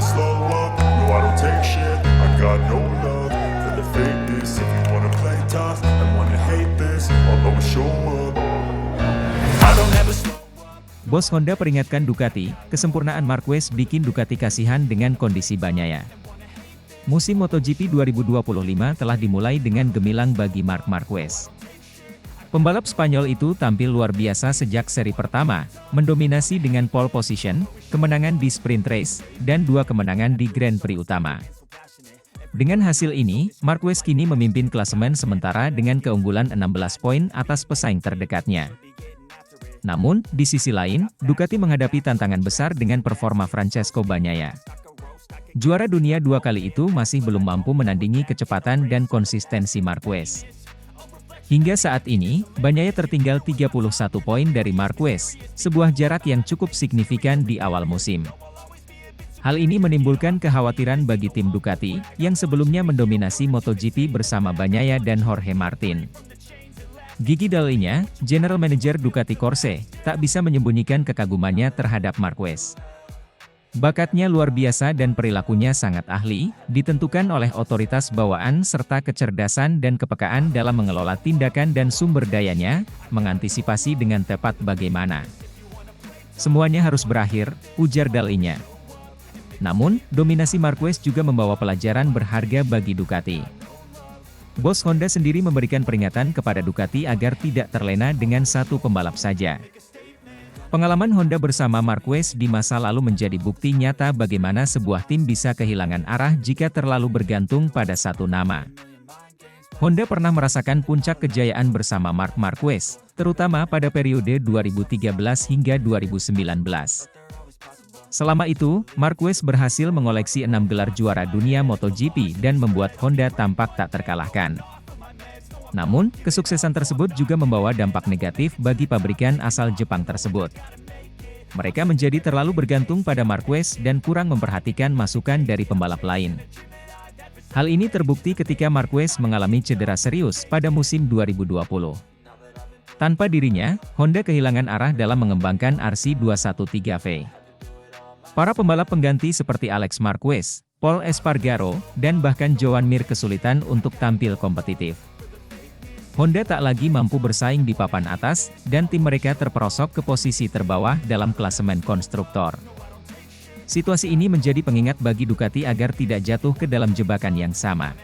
slow up, no I don't take shit. I got no love for the fakeness. If you wanna play tough and wanna hate this, I'll always show up. I don't ever slow. Bos Honda peringatkan Ducati, kesempurnaan Marquez bikin Ducati kasihan dengan kondisi Bagnaia. Musim MotoGP 2025 telah dimulai dengan gemilang bagi Marc Marquez. Pembalap Spanyol itu tampil luar biasa sejak seri pertama, mendominasi dengan pole position, kemenangan di sprint race, dan 2 kemenangan di Grand Prix utama. Dengan hasil ini, Marquez kini memimpin klasemen sementara dengan keunggulan 16 poin atas pesaing terdekatnya. Namun, di sisi lain, Ducati menghadapi tantangan besar dengan performa Francesco Bagnaia. Juara dunia 2 kali itu masih belum mampu menandingi kecepatan dan konsistensi Marquez. Hingga saat ini, Bagnaia tertinggal 31 poin dari Marquez, sebuah jarak yang cukup signifikan di awal musim. Hal ini menimbulkan kekhawatiran bagi tim Ducati, yang sebelumnya mendominasi MotoGP bersama Bagnaia dan Jorge Martin. Gigi Dall'Igna, General Manager Ducati Corse, tak bisa menyembunyikan kekagumannya terhadap Marquez. Bakatnya luar biasa dan perilakunya sangat ahli, ditentukan oleh otoritas bawaan serta kecerdasan dan kepekaan dalam mengelola tindakan dan sumber dayanya, mengantisipasi dengan tepat bagaimana semuanya harus berakhir, ujar Dall'Igna. Namun, dominasi Marquez juga membawa pelajaran berharga bagi Ducati. Bos Honda sendiri memberikan peringatan kepada Ducati agar tidak terlena dengan satu pembalap saja. Pengalaman Honda bersama Marquez di masa lalu menjadi bukti nyata bagaimana sebuah tim bisa kehilangan arah jika terlalu bergantung pada satu nama. Honda pernah merasakan puncak kejayaan bersama Marc Marquez, terutama pada periode 2013 hingga 2019. Selama itu, Marquez berhasil mengoleksi 6 gelar juara dunia MotoGP dan membuat Honda tampak tak terkalahkan. Namun, kesuksesan tersebut juga membawa dampak negatif bagi pabrikan asal Jepang tersebut. Mereka menjadi terlalu bergantung pada Marquez dan kurang memperhatikan masukan dari pembalap lain. Hal ini terbukti ketika Marquez mengalami cedera serius pada musim 2020. Tanpa dirinya, Honda kehilangan arah dalam mengembangkan RC213V. Para pembalap pengganti seperti Alex Marquez, Pol Espargaro, dan bahkan Joan Mir kesulitan untuk tampil kompetitif. Honda tak lagi mampu bersaing di papan atas, dan tim mereka terperosok ke posisi terbawah dalam klasemen konstruktor. Situasi ini menjadi pengingat bagi Ducati agar tidak jatuh ke dalam jebakan yang sama.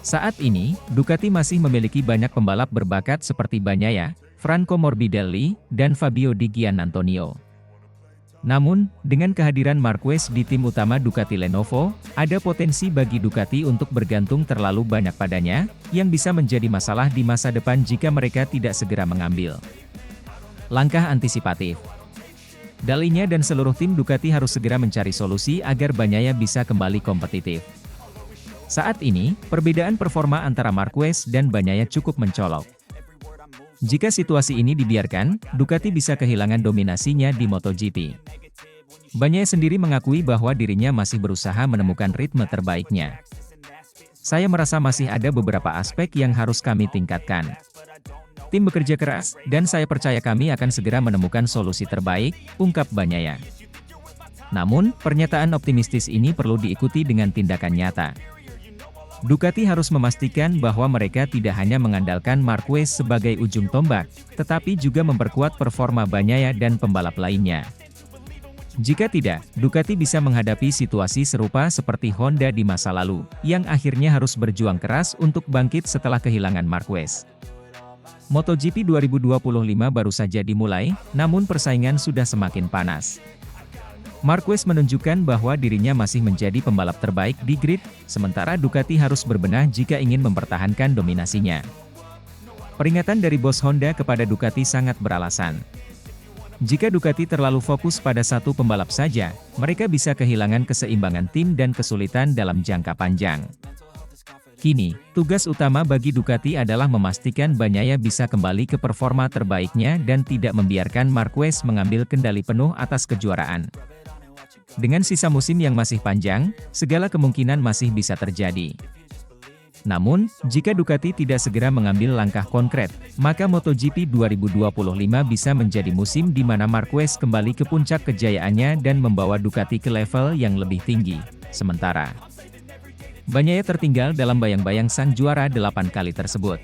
Saat ini, Ducati masih memiliki banyak pembalap berbakat seperti Bagnaia, Franco Morbidelli, dan Fabio Di Giannantonio. Namun, dengan kehadiran Marquez di tim utama Ducati Lenovo, ada potensi bagi Ducati untuk bergantung terlalu banyak padanya, yang bisa menjadi masalah di masa depan jika mereka tidak segera mengambil langkah antisipatif. Dall'Igna dan seluruh tim Ducati harus segera mencari solusi agar Bagnaia bisa kembali kompetitif. Saat ini, perbedaan performa antara Marquez dan Bagnaia cukup mencolok. Jika situasi ini dibiarkan, Ducati bisa kehilangan dominasinya di MotoGP. Bagnaia sendiri mengakui bahwa dirinya masih berusaha menemukan ritme terbaiknya. Saya merasa masih ada beberapa aspek yang harus kami tingkatkan. Tim bekerja keras, dan saya percaya kami akan segera menemukan solusi terbaik, ungkap Bagnaia. Namun, pernyataan optimistis ini perlu diikuti dengan tindakan nyata. Ducati harus memastikan bahwa mereka tidak hanya mengandalkan Marquez sebagai ujung tombak, tetapi juga memperkuat performa Bagnaia dan pembalap lainnya. Jika tidak, Ducati bisa menghadapi situasi serupa seperti Honda di masa lalu, yang akhirnya harus berjuang keras untuk bangkit setelah kehilangan Marquez. MotoGP 2025 baru saja dimulai, namun persaingan sudah semakin panas. Marquez menunjukkan bahwa dirinya masih menjadi pembalap terbaik di grid, sementara Ducati harus berbenah jika ingin mempertahankan dominasinya. Peringatan dari bos Honda kepada Ducati sangat beralasan. Jika Ducati terlalu fokus pada satu pembalap saja, mereka bisa kehilangan keseimbangan tim dan kesulitan dalam jangka panjang. Kini, tugas utama bagi Ducati adalah memastikan Bagnaia bisa kembali ke performa terbaiknya dan tidak membiarkan Marquez mengambil kendali penuh atas kejuaraan. Dengan sisa musim yang masih panjang, segala kemungkinan masih bisa terjadi. Namun, jika Ducati tidak segera mengambil langkah konkret, maka MotoGP 2025 bisa menjadi musim di mana Marquez kembali ke puncak kejayaannya dan membawa Ducati ke level yang lebih tinggi. Sementara Bagnaia tertinggal dalam bayang-bayang sang juara 8 kali tersebut.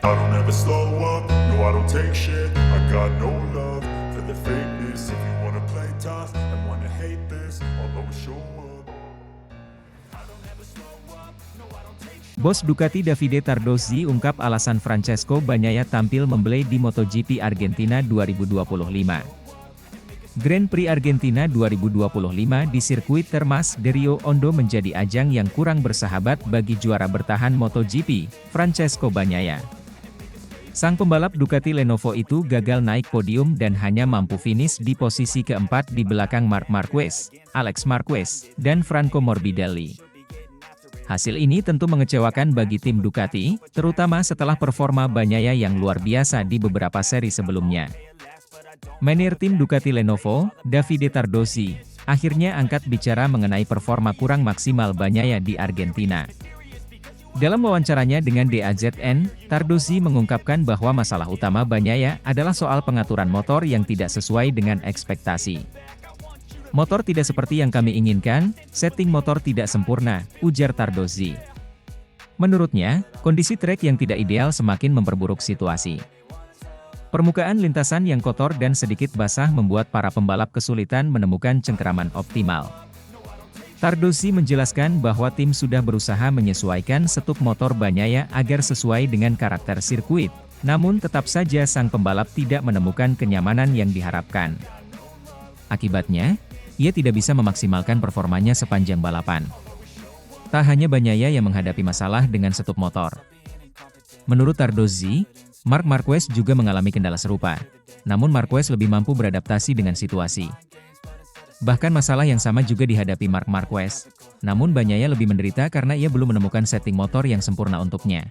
I don't ever slow up, no I don't take shit. I got no love for the fakeness. If you wanna play tough and wanna hate this, I'll always show up. Bos Ducati Davide Tardozzi ungkap alasan Francesco Bagnaia tampil membelai di MotoGP Argentina 2025. Grand Prix Argentina 2025 di sirkuit Termas de Rio Hondo menjadi ajang yang kurang bersahabat bagi juara bertahan MotoGP, Francesco Bagnaia. Sang pembalap Ducati Lenovo itu gagal naik podium dan hanya mampu finish di posisi keempat di belakang Marc Marquez, Alex Marquez, dan Franco Morbidelli. Hasil ini tentu mengecewakan bagi tim Ducati, terutama setelah performa Bagnaia yang luar biasa di beberapa seri sebelumnya. Manajer tim Ducati Lenovo, Davide Tardozzi, akhirnya angkat bicara mengenai performa kurang maksimal Bagnaia di Argentina. Dalam wawancaranya dengan DAZN, Tardozzi mengungkapkan bahwa masalah utama Bagnaia adalah soal pengaturan motor yang tidak sesuai dengan ekspektasi. Motor tidak seperti yang kami inginkan, setting motor tidak sempurna, ujar Tardozzi. Menurutnya, kondisi trek yang tidak ideal semakin memperburuk situasi. Permukaan lintasan yang kotor dan sedikit basah membuat para pembalap kesulitan menemukan cengkeraman optimal. Tardozzi menjelaskan bahwa tim sudah berusaha menyesuaikan setup motor Bagnaia agar sesuai dengan karakter sirkuit, namun tetap saja sang pembalap tidak menemukan kenyamanan yang diharapkan. Akibatnya, ia tidak bisa memaksimalkan performanya sepanjang balapan. Tak hanya Bagnaia yang menghadapi masalah dengan setup motor. Menurut Tardozzi, Marc Marquez juga mengalami kendala serupa, namun Marquez lebih mampu beradaptasi dengan situasi. Bahkan masalah yang sama juga dihadapi Marc Marquez, namun Bagnaia lebih menderita karena ia belum menemukan setting motor yang sempurna untuknya.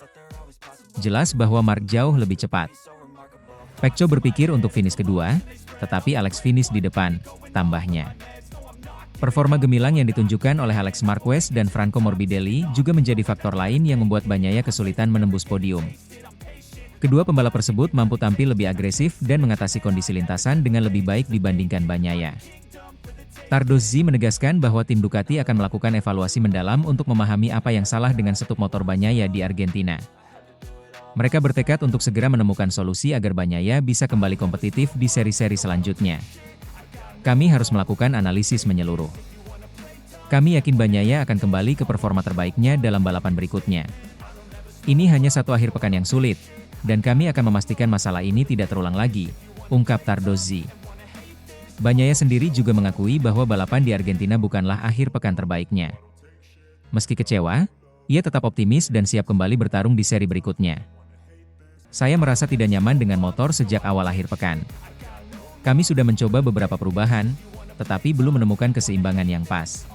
Jelas bahwa Marc jauh lebih cepat. Pecco berpikir untuk finish kedua, tetapi Alex finish di depan, tambahnya. Performa gemilang yang ditunjukkan oleh Alex Marquez dan Franco Morbidelli juga menjadi faktor lain yang membuat Bagnaia kesulitan menembus podium. Kedua pembalap tersebut mampu tampil lebih agresif dan mengatasi kondisi lintasan dengan lebih baik dibandingkan Bagnaia. Tardozzi menegaskan bahwa tim Ducati akan melakukan evaluasi mendalam untuk memahami apa yang salah dengan setup motor Bagnaia di Argentina. Mereka bertekad untuk segera menemukan solusi agar Bagnaia bisa kembali kompetitif di seri-seri selanjutnya. Kami harus melakukan analisis menyeluruh. Kami yakin Bagnaia akan kembali ke performa terbaiknya dalam balapan berikutnya. Ini hanya satu akhir pekan yang sulit, dan kami akan memastikan masalah ini tidak terulang lagi, ungkap Tardozzi. Bagnaia sendiri juga mengakui bahwa balapan di Argentina bukanlah akhir pekan terbaiknya. Meski kecewa, ia tetap optimis dan siap kembali bertarung di seri berikutnya. Saya merasa tidak nyaman dengan motor sejak awal akhir pekan. Kami sudah mencoba beberapa perubahan, tetapi belum menemukan keseimbangan yang pas.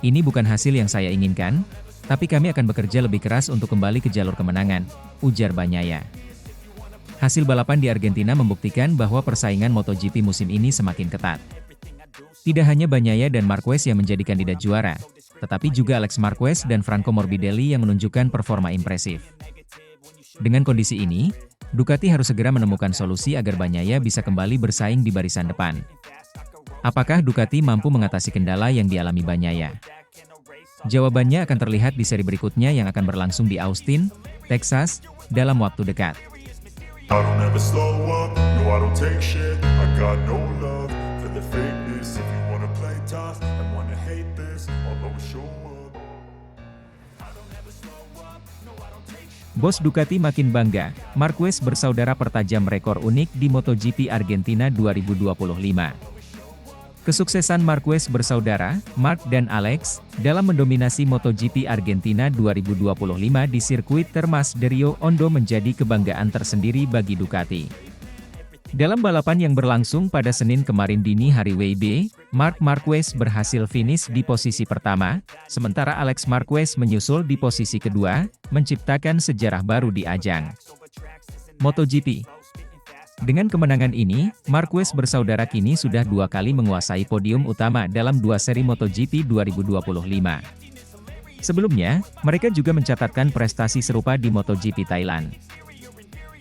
Ini bukan hasil yang saya inginkan, tapi kami akan bekerja lebih keras untuk kembali ke jalur kemenangan, ujar Bagnaia. Hasil balapan di Argentina membuktikan bahwa persaingan MotoGP musim ini semakin ketat. Tidak hanya Bagnaia dan Marquez yang menjadi kandidat juara, tetapi juga Alex Marquez dan Franco Morbidelli yang menunjukkan performa impresif. Dengan kondisi ini, Ducati harus segera menemukan solusi agar Bagnaia bisa kembali bersaing di barisan depan. Apakah Ducati mampu mengatasi kendala yang dialami Bagnaia? Jawabannya akan terlihat di seri berikutnya yang akan berlangsung di Austin, Texas, dalam waktu dekat. I don't ever slow up, no I don't take shit. I got no love for the fakeness. If you wanna play tough and wanna hate this, I'll always show up. Bos Ducati makin bangga, Marquez bersaudara pertajam rekor unik di MotoGP Argentina 2025. Kesuksesan Marquez bersaudara, Marc dan Alex, dalam mendominasi MotoGP Argentina 2025 di sirkuit Termas de Rio Hondo menjadi kebanggaan tersendiri bagi Ducati. Dalam balapan yang berlangsung pada Senin kemarin dini hari WIB, Marc Marquez berhasil finish di posisi pertama, sementara Alex Marquez menyusul di posisi kedua, menciptakan sejarah baru di ajang MotoGP. Dengan kemenangan ini, Marquez bersaudara kini sudah 2 kali menguasai podium utama dalam 2 seri MotoGP 2025. Sebelumnya, mereka juga mencatatkan prestasi serupa di MotoGP Thailand.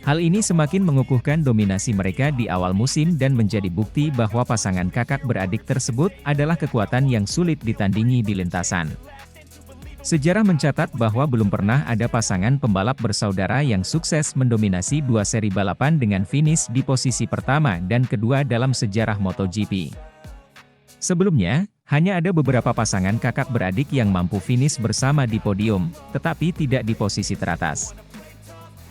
Hal ini semakin mengukuhkan dominasi mereka di awal musim dan menjadi bukti bahwa pasangan kakak beradik tersebut adalah kekuatan yang sulit ditandingi di lintasan. Sejarah mencatat bahwa belum pernah ada pasangan pembalap bersaudara yang sukses mendominasi dua seri balapan dengan finish di posisi pertama dan kedua dalam sejarah MotoGP. Sebelumnya, hanya ada beberapa pasangan kakak beradik yang mampu finish bersama di podium, tetapi tidak di posisi teratas.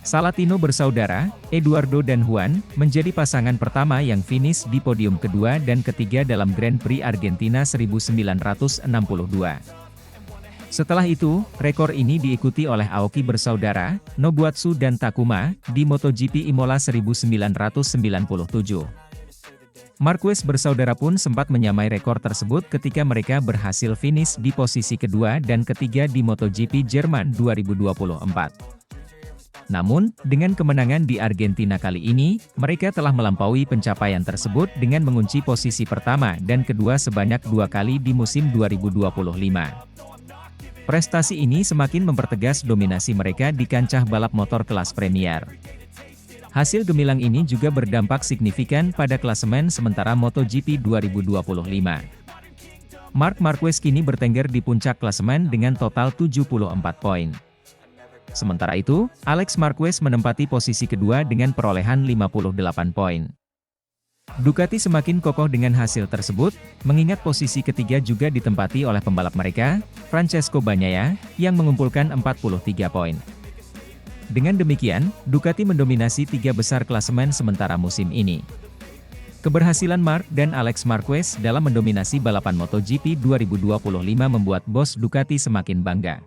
Salatino bersaudara, Eduardo dan Juan, menjadi pasangan pertama yang finish di podium kedua dan ketiga dalam Grand Prix Argentina 1962. Setelah itu, rekor ini diikuti oleh Aoki bersaudara, Nobuatsu dan Takuma, di MotoGP Imola 1997. Marquez bersaudara pun sempat menyamai rekor tersebut ketika mereka berhasil finish di posisi kedua dan ketiga di MotoGP Jerman 2024. Namun, dengan kemenangan di Argentina kali ini, mereka telah melampaui pencapaian tersebut dengan mengunci posisi pertama dan kedua sebanyak 2 kali di musim 2025. Prestasi ini semakin mempertegas dominasi mereka di kancah balap motor kelas Premier. Hasil gemilang ini juga berdampak signifikan pada klasemen sementara MotoGP 2025. Marc Marquez kini bertengger di puncak klasemen dengan total 74 poin. Sementara itu, Alex Marquez menempati posisi kedua dengan perolehan 58 poin. Ducati semakin kokoh dengan hasil tersebut, mengingat posisi ketiga juga ditempati oleh pembalap mereka, Francesco Bagnaia, yang mengumpulkan 43 poin. Dengan demikian, Ducati mendominasi 3 besar klasemen sementara musim ini. Keberhasilan Marc dan Alex Marquez dalam mendominasi balapan MotoGP 2025 membuat bos Ducati semakin bangga.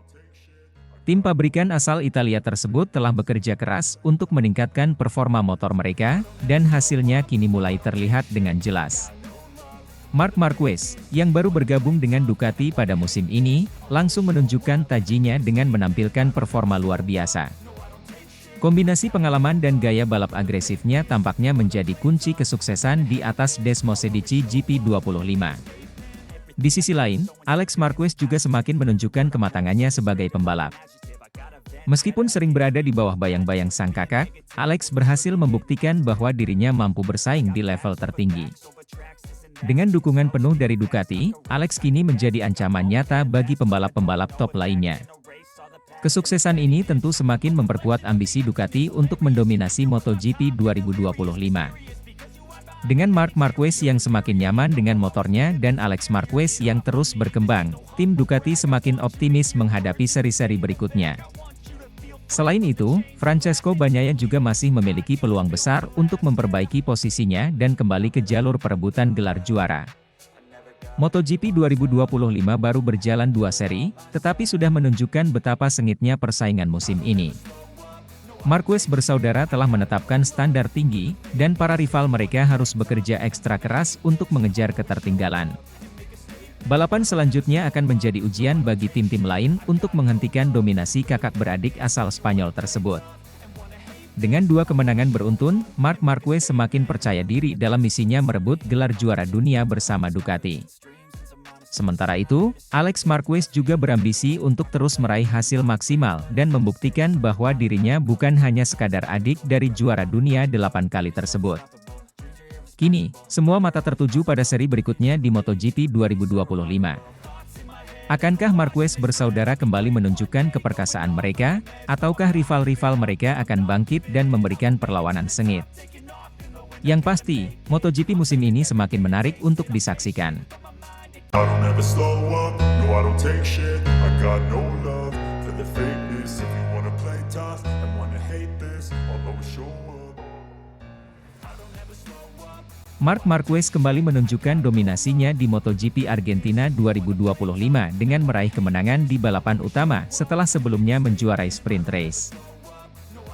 Tim pabrikan asal Italia tersebut telah bekerja keras untuk meningkatkan performa motor mereka, dan hasilnya kini mulai terlihat dengan jelas. Marc Marquez, yang baru bergabung dengan Ducati pada musim ini, langsung menunjukkan tajinya dengan menampilkan performa luar biasa. Kombinasi pengalaman dan gaya balap agresifnya tampaknya menjadi kunci kesuksesan di atas Desmosedici GP25. Di sisi lain, Alex Marquez juga semakin menunjukkan kematangannya sebagai pembalap. Meskipun sering berada di bawah bayang-bayang sang kakak, Alex berhasil membuktikan bahwa dirinya mampu bersaing di level tertinggi. Dengan dukungan penuh dari Ducati, Alex kini menjadi ancaman nyata bagi pembalap-pembalap top lainnya. Kesuksesan ini tentu semakin memperkuat ambisi Ducati untuk mendominasi MotoGP 2025. Dengan Marc Marquez yang semakin nyaman dengan motornya dan Alex Marquez yang terus berkembang, tim Ducati semakin optimis menghadapi seri-seri berikutnya. Selain itu, Francesco Bagnaia juga masih memiliki peluang besar untuk memperbaiki posisinya dan kembali ke jalur perebutan gelar juara. MotoGP 2025 baru berjalan 2 seri, tetapi sudah menunjukkan betapa sengitnya persaingan musim ini. Marquez bersaudara telah menetapkan standar tinggi, dan para rival mereka harus bekerja ekstra keras untuk mengejar ketertinggalan. Balapan selanjutnya akan menjadi ujian bagi tim-tim lain untuk menghentikan dominasi kakak beradik asal Spanyol tersebut. Dengan 2 kemenangan beruntun, Marc Marquez semakin percaya diri dalam misinya merebut gelar juara dunia bersama Ducati. Sementara itu, Alex Marquez juga berambisi untuk terus meraih hasil maksimal dan membuktikan bahwa dirinya bukan hanya sekadar adik dari juara dunia 8 kali tersebut. Kini, semua mata tertuju pada seri berikutnya di MotoGP 2025. Akankah Marquez bersaudara kembali menunjukkan keperkasaan mereka, ataukah rival-rival mereka akan bangkit dan memberikan perlawanan sengit? Yang pasti, MotoGP musim ini semakin menarik untuk disaksikan. I don't ever slow up, no I don't take shit. I got no love for the fakeness. If you wanna play tough and wanna hate this, I'll always show up. Marc Marquez kembali menunjukkan dominasinya di MotoGP Argentina 2025 dengan meraih kemenangan di balapan utama setelah sebelumnya menjuarai sprint race.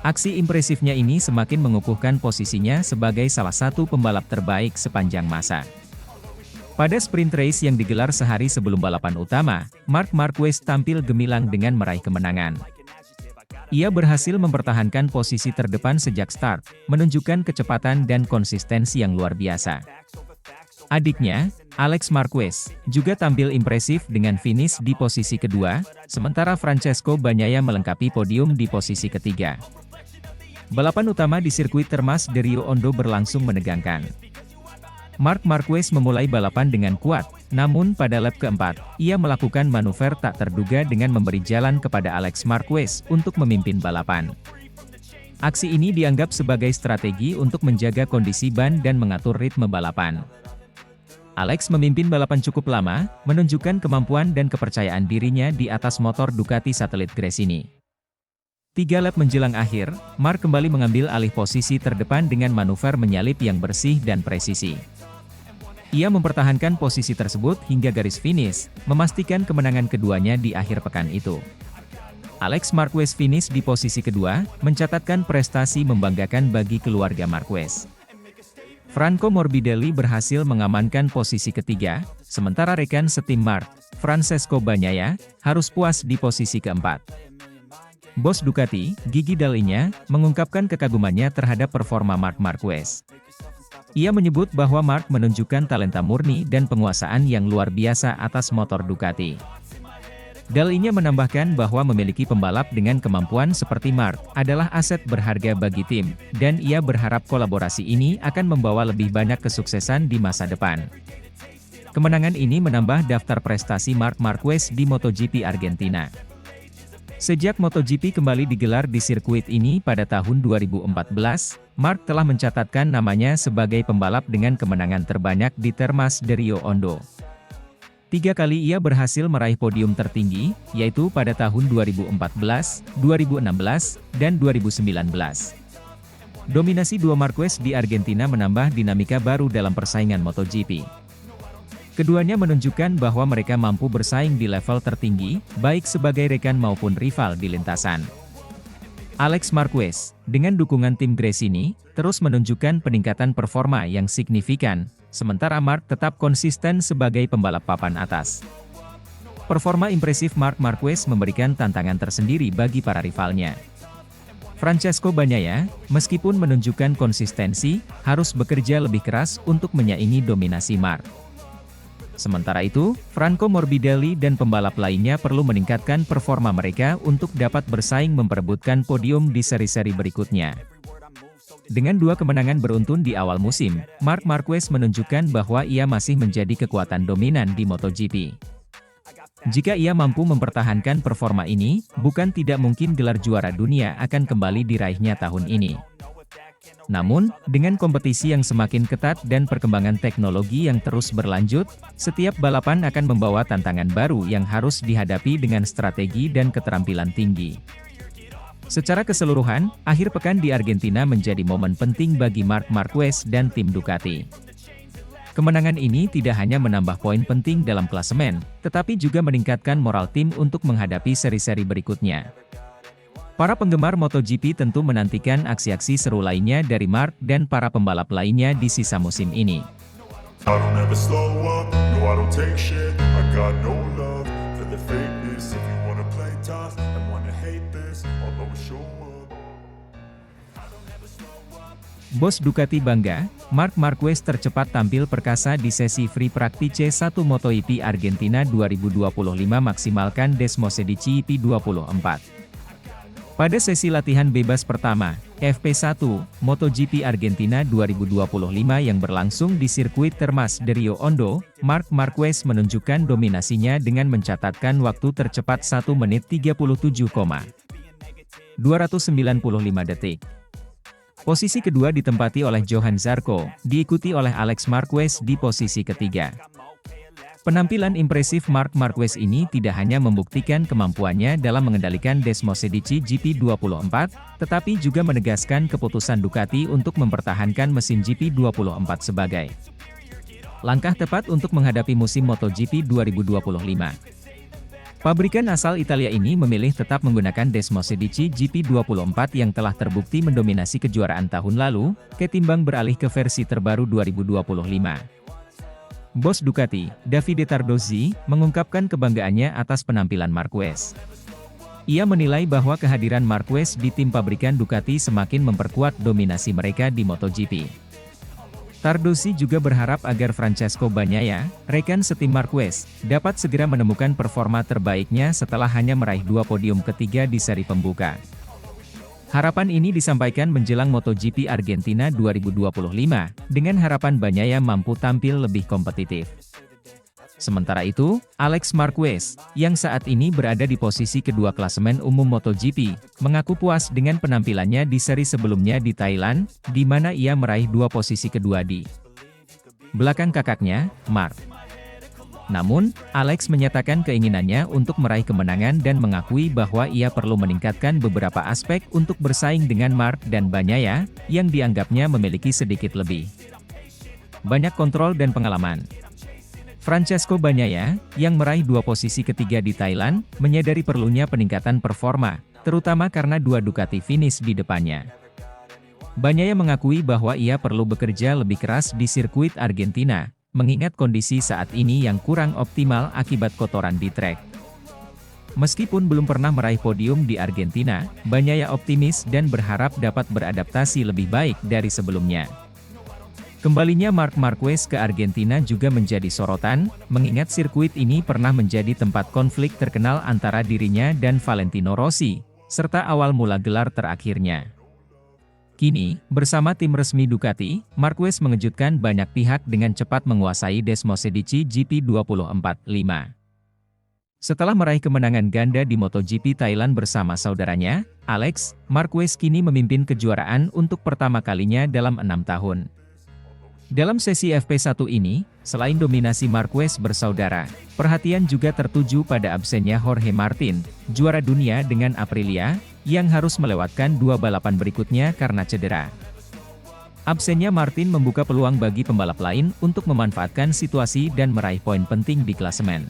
Aksi impresifnya ini semakin mengukuhkan posisinya sebagai salah satu pembalap terbaik sepanjang masa. Pada sprint race yang digelar sehari sebelum balapan utama, Marc Marquez tampil gemilang dengan meraih kemenangan. Ia berhasil mempertahankan posisi terdepan sejak start, menunjukkan kecepatan dan konsistensi yang luar biasa. Adiknya, Alex Marquez, juga tampil impresif dengan finish di posisi kedua, sementara Francesco Bagnaia melengkapi podium di posisi ketiga. Balapan utama di sirkuit Termas de Rio Hondo berlangsung menegangkan. Marc Marquez memulai balapan dengan kuat, namun pada lap keempat, ia melakukan manuver tak terduga dengan memberi jalan kepada Alex Marquez untuk memimpin balapan. Aksi ini dianggap sebagai strategi untuk menjaga kondisi ban dan mengatur ritme balapan. Alex memimpin balapan cukup lama, menunjukkan kemampuan dan kepercayaan dirinya di atas motor Ducati Satelit Gresini. 3 lap menjelang akhir, Marc kembali mengambil alih posisi terdepan dengan manuver menyalip yang bersih dan presisi. Ia mempertahankan posisi tersebut hingga garis finish, memastikan kemenangan keduanya di akhir pekan itu. Alex Marquez finish di posisi kedua, mencatatkan prestasi membanggakan bagi keluarga Marquez. Franco Morbidelli berhasil mengamankan posisi ketiga, sementara rekan setim Marc, Francesco Bagnaia, harus puas di posisi keempat. Bos Ducati, Gigi Dall'Igna, mengungkapkan kekagumannya terhadap performa Marc Marquez. Ia menyebut bahwa Marc menunjukkan talenta murni dan penguasaan yang luar biasa atas motor Ducati. Dall'Igna menambahkan bahwa memiliki pembalap dengan kemampuan seperti Marc adalah aset berharga bagi tim, dan ia berharap kolaborasi ini akan membawa lebih banyak kesuksesan di masa depan. Kemenangan ini menambah daftar prestasi Marc Marquez di MotoGP Argentina. Sejak MotoGP kembali digelar di sirkuit ini pada tahun 2014, Marc telah mencatatkan namanya sebagai pembalap dengan kemenangan terbanyak di Termas de Rio Hondo. 3 kali ia berhasil meraih podium tertinggi, yaitu pada tahun 2014, 2016, dan 2019. Dominasi dua Marquez di Argentina menambah dinamika baru dalam persaingan MotoGP. Keduanya menunjukkan bahwa mereka mampu bersaing di level tertinggi, baik sebagai rekan maupun rival di lintasan. Alex Marquez, dengan dukungan tim Gresini, terus menunjukkan peningkatan performa yang signifikan, sementara Marc tetap konsisten sebagai pembalap papan atas. Performa impresif Marc Marquez memberikan tantangan tersendiri bagi para rivalnya. Francesco Bagnaia, meskipun menunjukkan konsistensi, harus bekerja lebih keras untuk menyaingi dominasi Marc. Sementara itu, Franco Morbidelli dan pembalap lainnya perlu meningkatkan performa mereka untuk dapat bersaing memperebutkan podium di seri-seri berikutnya. Dengan 2 kemenangan beruntun di awal musim, Marc Marquez menunjukkan bahwa ia masih menjadi kekuatan dominan di MotoGP. Jika ia mampu mempertahankan performa ini, bukan tidak mungkin gelar juara dunia akan kembali diraihnya tahun ini. Namun, dengan kompetisi yang semakin ketat dan perkembangan teknologi yang terus berlanjut, setiap balapan akan membawa tantangan baru yang harus dihadapi dengan strategi dan keterampilan tinggi. Secara keseluruhan, akhir pekan di Argentina menjadi momen penting bagi Marc Marquez dan tim Ducati. Kemenangan ini tidak hanya menambah poin penting dalam klasemen, tetapi juga meningkatkan moral tim untuk menghadapi seri-seri berikutnya. Para penggemar MotoGP tentu menantikan aksi-aksi seru lainnya dari Marc dan para pembalap lainnya di sisa musim ini. I don't ever slow up, no I don't take shit. I got no love for the fakeness. If you wanna play tough and wanna hate this, I'll always show up. Bos Ducati bangga, Marc Marquez tercepat tampil perkasa di sesi Free Practice 1 MotoGP Argentina 2025 maksimalkan Desmosedici P24. Pada sesi latihan bebas pertama, FP1, MotoGP Argentina 2025 yang berlangsung di sirkuit Termas de Rio Hondo, Marc Marquez menunjukkan dominasinya dengan mencatatkan waktu tercepat 1 menit 37,295 detik. Posisi kedua ditempati oleh Johan Zarco, diikuti oleh Alex Marquez di posisi ketiga. Penampilan impresif Marc Marquez ini tidak hanya membuktikan kemampuannya dalam mengendalikan Desmosedici GP24, tetapi juga menegaskan keputusan Ducati untuk mempertahankan mesin GP24 sebagai langkah tepat untuk menghadapi musim MotoGP 2025. Pabrikan asal Italia ini memilih tetap menggunakan Desmosedici GP24 yang telah terbukti mendominasi kejuaraan tahun lalu, ketimbang beralih ke versi terbaru 2025. Bos Ducati, Davide Tardozzi, mengungkapkan kebanggaannya atas penampilan Marquez. Ia menilai bahwa kehadiran Marquez di tim pabrikan Ducati semakin memperkuat dominasi mereka di MotoGP. Tardosi juga berharap agar Francesco Bagnaia, rekan setim Marquez, dapat segera menemukan performa terbaiknya setelah hanya meraih 2 podium ketiga di seri pembuka. Harapan ini disampaikan menjelang MotoGP Argentina 2025, dengan harapan Bagnaia mampu tampil lebih kompetitif. Sementara itu, Alex Marquez, yang saat ini berada di posisi kedua klasemen umum MotoGP, mengaku puas dengan penampilannya di seri sebelumnya di Thailand, di mana ia meraih 2 posisi kedua di belakang kakaknya, Marc. Namun, Alex menyatakan keinginannya untuk meraih kemenangan dan mengakui bahwa ia perlu meningkatkan beberapa aspek untuk bersaing dengan Marc dan Bagnaia, yang dianggapnya memiliki sedikit lebih banyak kontrol dan pengalaman. Francesco Bagnaia, yang meraih 2 posisi ketiga di Thailand, menyadari perlunya peningkatan performa, terutama karena 2 Ducati finish di depannya. Bagnaia mengakui bahwa ia perlu bekerja lebih keras di sirkuit Argentina, mengingat kondisi saat ini yang kurang optimal akibat kotoran di trek. Meskipun belum pernah meraih podium di Argentina, Bagnaia optimis dan berharap dapat beradaptasi lebih baik dari sebelumnya. Kembalinya Marc Marquez ke Argentina juga menjadi sorotan, mengingat sirkuit ini pernah menjadi tempat konflik terkenal antara dirinya dan Valentino Rossi, serta awal mula gelar terakhirnya. Kini, bersama tim resmi Ducati, Marquez mengejutkan banyak pihak dengan cepat menguasai Desmosedici GP24-5. Setelah meraih kemenangan ganda di MotoGP Thailand bersama saudaranya, Alex, Marquez kini memimpin kejuaraan untuk pertama kalinya dalam 6 tahun. Dalam sesi FP1 ini, selain dominasi Marquez bersaudara, perhatian juga tertuju pada absennya Jorge Martin, juara dunia dengan Aprilia, yang harus melewatkan 2 balapan berikutnya karena cedera. Absennya Martin membuka peluang bagi pembalap lain untuk memanfaatkan situasi dan meraih poin penting di klasemen.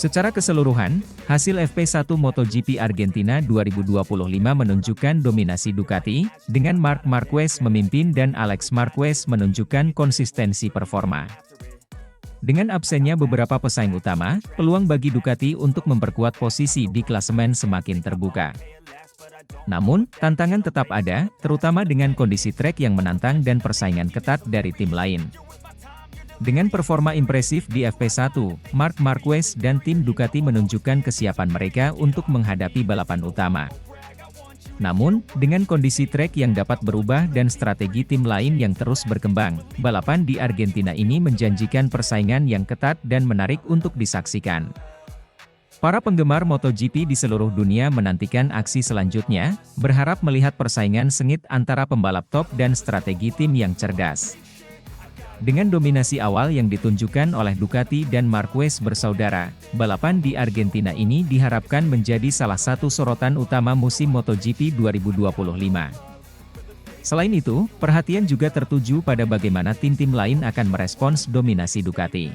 Secara keseluruhan, hasil FP1 MotoGP Argentina 2025 menunjukkan dominasi Ducati, dengan Marc Marquez memimpin dan Alex Marquez menunjukkan konsistensi performa. Dengan absennya beberapa pesaing utama, peluang bagi Ducati untuk memperkuat posisi di klasemen semakin terbuka. Namun, tantangan tetap ada, terutama dengan kondisi trek yang menantang dan persaingan ketat dari tim lain. Dengan performa impresif di FP1, Marc Marquez dan tim Ducati menunjukkan kesiapan mereka untuk menghadapi balapan utama. Namun, dengan kondisi trek yang dapat berubah dan strategi tim lain yang terus berkembang, balapan di Argentina ini menjanjikan persaingan yang ketat dan menarik untuk disaksikan. Para penggemar MotoGP di seluruh dunia menantikan aksi selanjutnya, berharap melihat persaingan sengit antara pembalap top dan strategi tim yang cerdas. Dengan dominasi awal yang ditunjukkan oleh Ducati dan Marquez bersaudara, balapan di Argentina ini diharapkan menjadi salah satu sorotan utama musim MotoGP 2025. Selain itu, perhatian juga tertuju pada bagaimana tim-tim lain akan merespons dominasi Ducati.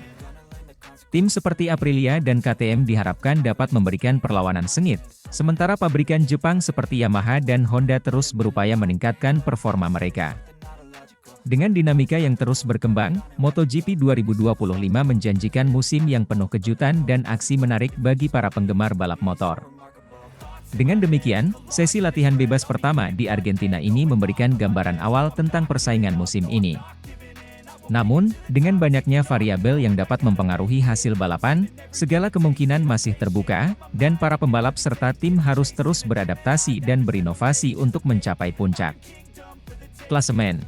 Tim seperti Aprilia dan KTM diharapkan dapat memberikan perlawanan sengit, sementara pabrikan Jepang seperti Yamaha dan Honda terus berupaya meningkatkan performa mereka. Dengan dinamika yang terus berkembang, MotoGP 2025 menjanjikan musim yang penuh kejutan dan aksi menarik bagi para penggemar balap motor. Dengan demikian, sesi latihan bebas pertama di Argentina ini memberikan gambaran awal tentang persaingan musim ini. Namun, dengan banyaknya variabel yang dapat mempengaruhi hasil balapan, segala kemungkinan masih terbuka, dan para pembalap serta tim harus terus beradaptasi dan berinovasi untuk mencapai puncak klasemen.